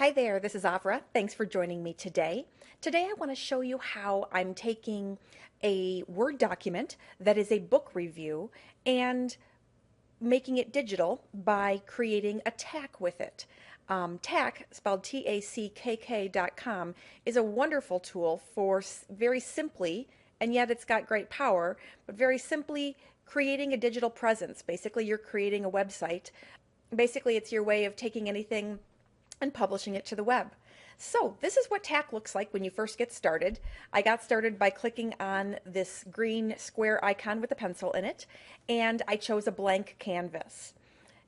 Hi there, this is Avra. Thanks for joining me today. Today I want to show you how I'm taking a Word document that is a book review and making it digital by creating a Tackk with it. Tackk, spelled Tackk.com, is a wonderful tool for very simply, and yet it's got great power, but very simply creating a digital presence. Basically, you're creating a website. Basically, it's your way of taking anything and publishing it to the web. So this is what Tackk looks like when you first get started. I got started by clicking on this green square icon with a pencil in it, and I chose a blank canvas.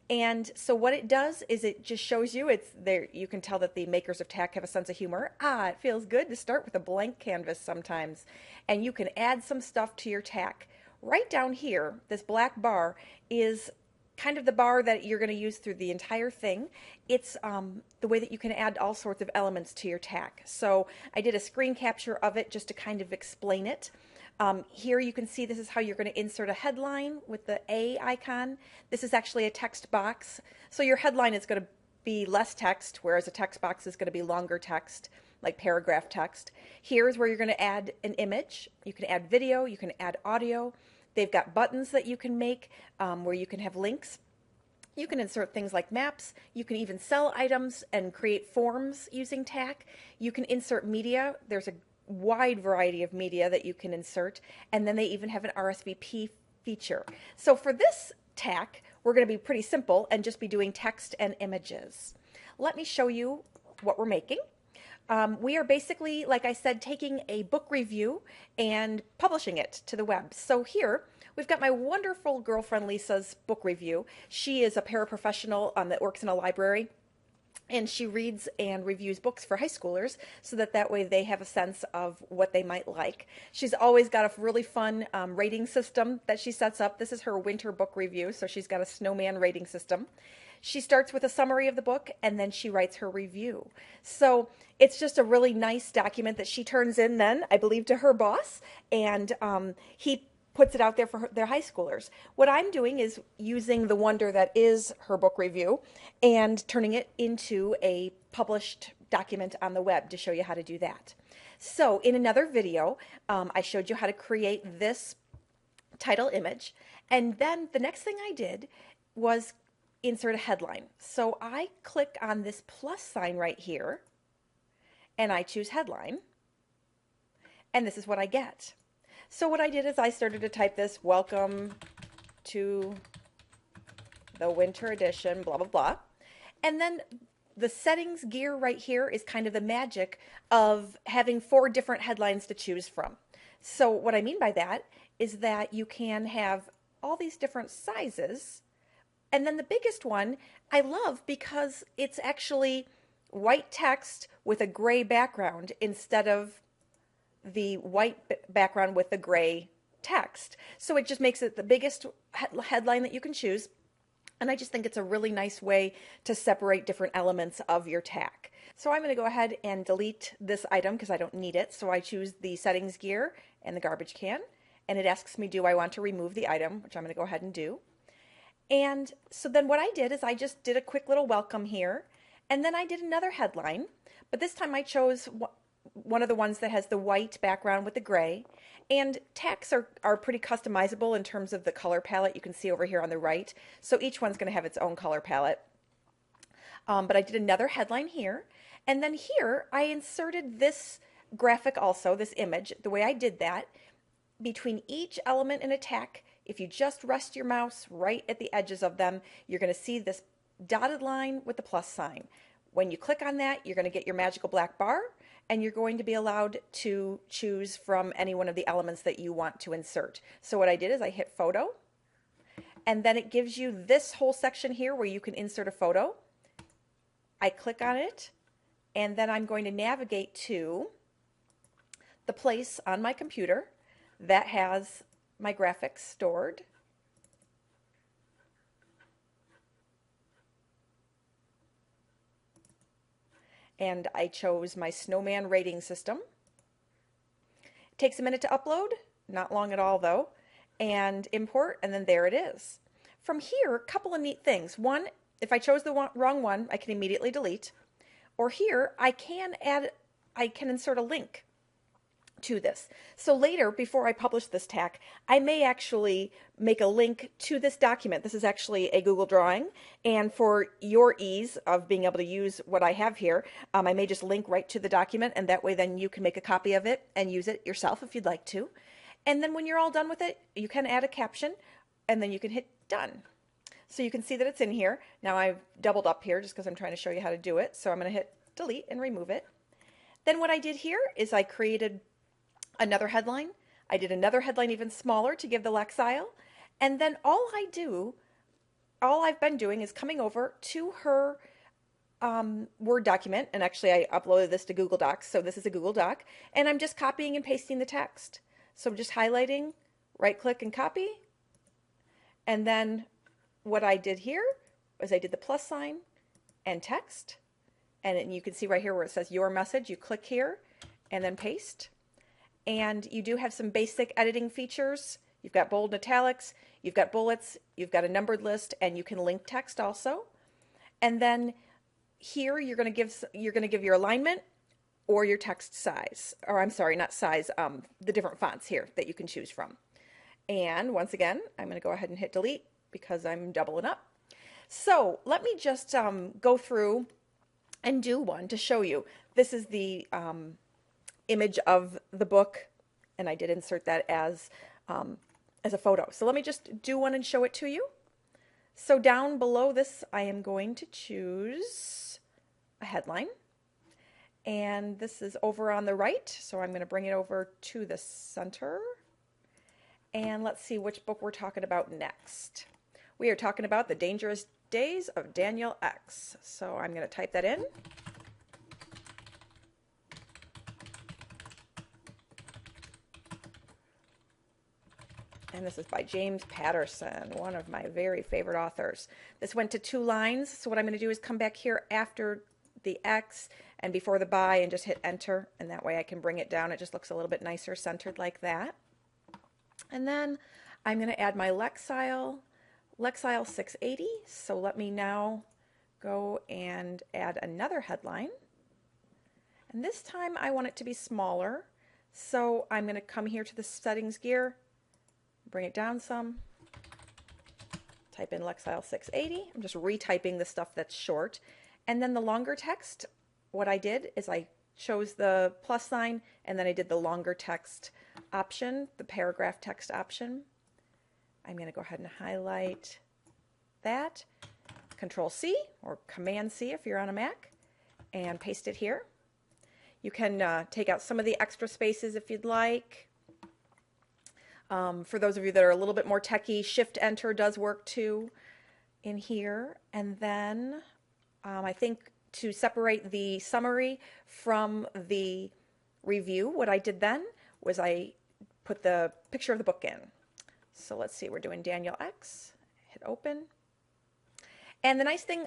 And so what it does is it just shows you, it's there, you can tell that the makers of Tackk have a sense of humor. It feels good to start with a blank canvas sometimes. And you can add some stuff to your Tackk. Right down here, this black bar is kind of the bar that you're going to use through the entire thing. It's the way that you can add all sorts of elements to your Tackk. So I did a screen capture of it just to kind of explain it. Here you can see this is how you're going to insert a headline with the A icon. This is actually a text box. So your headline is going to be less text, whereas a text box is going to be longer text, like paragraph text. Here's where you're going to add an image. You can add video, you can add audio. They've got buttons that you can make where you can have links. You can insert things like maps. You can even sell items and create forms using Tackk. You can insert media. There's a wide variety of media that you can insert. And then they even have an RSVP feature. So for this Tackk, we're going to be pretty simple and just be doing text and images. Let me show you what we're making. We are basically, like I said, taking a book review and publishing it to the web. So here, we've got my wonderful girlfriend Lisa's book review. She is a paraprofessional that works in a library, and she reads and reviews books for high schoolers so that way they have a sense of what they might like. She's always got a really fun rating system that she sets up. This is her winter book review, so she's got a snowman rating system. She starts with a summary of the book, and then she writes her review. So it's just a really nice document that she turns in then, I believe, to her boss, and he puts it out there for their high schoolers. What I'm doing is using the wonder that is her book review and turning it into a published document on the web to show you how to do that. So in another video, I showed you how to create this title image, and then the next thing I did was insert a headline. So I click on this plus sign right here and I choose headline, and this is what I get. So what I did is I started to type this, welcome to the winter edition, blah, blah, blah. And then the settings gear right here is kind of the magic of having 4 different headlines to choose from. So what I mean by that is that you can have all these different sizes. And then the biggest one I love because it's actually white text with a gray background instead of the white background with the gray text. So it just makes it the biggest headline that you can choose. And I just think it's a really nice way to separate different elements of your Tackk. So I'm going to go ahead and delete this item because I don't need it. So I choose the settings gear and the garbage can. And it asks me, do I want to remove the item, which I'm going to go ahead and do. And so then what I did is I just did a quick little welcome here, and then I did another headline, but this time I chose one of the ones that has the white background with the gray, and Tacks are pretty customizable in terms of the color palette you can see over here on the right, so each one's going to have its own color palette. But I did another headline here, and then here I inserted this graphic also, this image. The way I did that, between each element in a Tackk, if you just rest your mouse right at the edges of them, you're going to see this dotted line with the plus sign. When you click on that, you're going to get your magical black bar, and you're going to be allowed to choose from any one of the elements that you want to insert. So what I did is I hit photo, and then it gives you this whole section here where you can insert a photo. I click on it, and then I'm going to navigate to the place on my computer that has my graphics stored. And I chose my snowman rating system. It takes a minute to upload, not long at all though, and import, and then there it is. From here, a couple of neat things. One, if I chose the wrong one, I can immediately delete. Or here, I can insert a link to this. So later, before I publish this Tackk, I may actually make a link to this document. This is actually a Google drawing, and for your ease of being able to use what I have here, I may just link right to the document, and that way then you can make a copy of it and use it yourself if you'd like to. And then when you're all done with it, you can add a caption, and then you can hit done. So you can see that it's in here. Now I've doubled up here just because I'm trying to show you how to do it. So I'm going to hit delete and remove it. Then what I did here is I created another headline. I did another headline even smaller to give the Lexile. And then all I've been doing is coming over to her Word document. And actually I uploaded this to Google Docs. So this is a Google Doc. And I'm just copying and pasting the text. So I'm just highlighting, right click and copy. And then what I did here was I did the plus sign and text. And you can see right here where it says your message. You click here and then paste. And you do have some basic editing features. You've got bold and italics, you've got bullets, you've got a numbered list, and you can link text also. And then here you're going to give your alignment or your text size, or I'm sorry, not size, the different fonts here that you can choose from. And once again, I'm going to go ahead and hit delete because I'm doubling up. So let me just go through and do one to show you. This is the image of the book, and I did insert that as a photo. So let me just do one and show it to you. So down below this, I am going to choose a headline, and this is over on the right, so I'm going to bring it over to the center, and let's see which book we're talking about next. We are talking about The Dangerous Days of Daniel X. So I'm going to type that in. And this is by James Patterson, one of my very favorite authors. This went to 2 lines, so what I'm going to do is come back here after the X and before the by and just hit enter, and that way I can bring it down. It just looks a little bit nicer centered like that. And then I'm going to add my Lexile 680. So let me now go and add another headline. And this time I want it to be smaller. So I'm going to come here to the settings gear, bring it down some, type in Lexile 680. I'm just retyping the stuff that's short. And then the longer text, what I did is I chose the plus sign and then I did the longer text option, the paragraph text option. I'm going to go ahead and highlight that, Control C or Command C if you're on a Mac, and paste it here. You can take out some of the extra spaces if you'd like. For those of you that are a little bit more techie, Shift Enter does work too in here. And then I think to separate the summary from the review, what I did then was I put the picture of the book in. So let's see, we're doing Daniel X. Hit open. And the nice thing,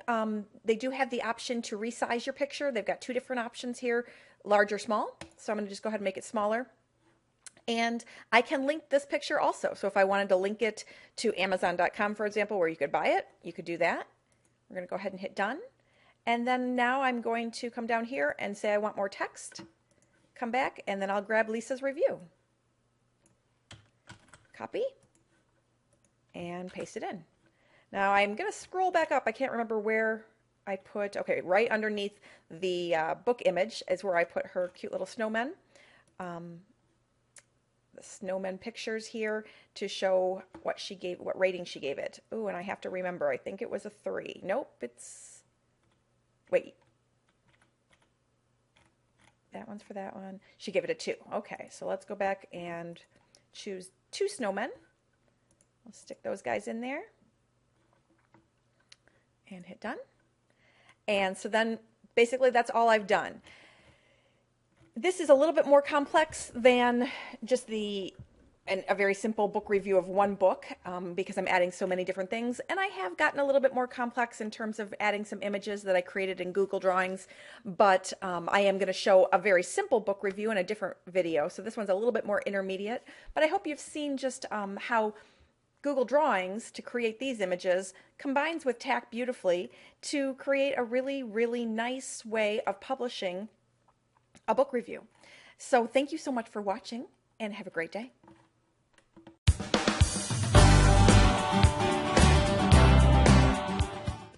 they do have the option to resize your picture. They've got 2 different options here, large or small. So I'm going to just go ahead and make it smaller. And I can link this picture also. So if I wanted to link it to Amazon.com, for example, where you could buy it, you could do that. We're going to go ahead and hit done. And then now I'm going to come down here and say I want more text. Come back, and then I'll grab Lisa's review. Copy. And paste it in. Now I'm going to scroll back up. I can't remember where I put, okay, right underneath the book image is where I put her cute little snowmen. The snowmen pictures here to show what she gave, what rating she gave it. Ooh, and I have to remember, I think it was a 3. Nope, it's, wait. That one's for that one. She gave it a 2. Okay, so let's go back and choose 2 snowmen. I'll stick those guys in there. And hit done. And so then basically that's all I've done. This is a little bit more complex than just a very simple book review of one book because I'm adding so many different things. And I have gotten a little bit more complex in terms of adding some images that I created in Google Drawings. But I am going to show a very simple book review in a different video. So this one's a little bit more intermediate. But I hope you've seen just how Google Drawings to create these images combines with Tackk beautifully to create a really, really nice way of publishing a book review. So thank you so much for watching and have a great day.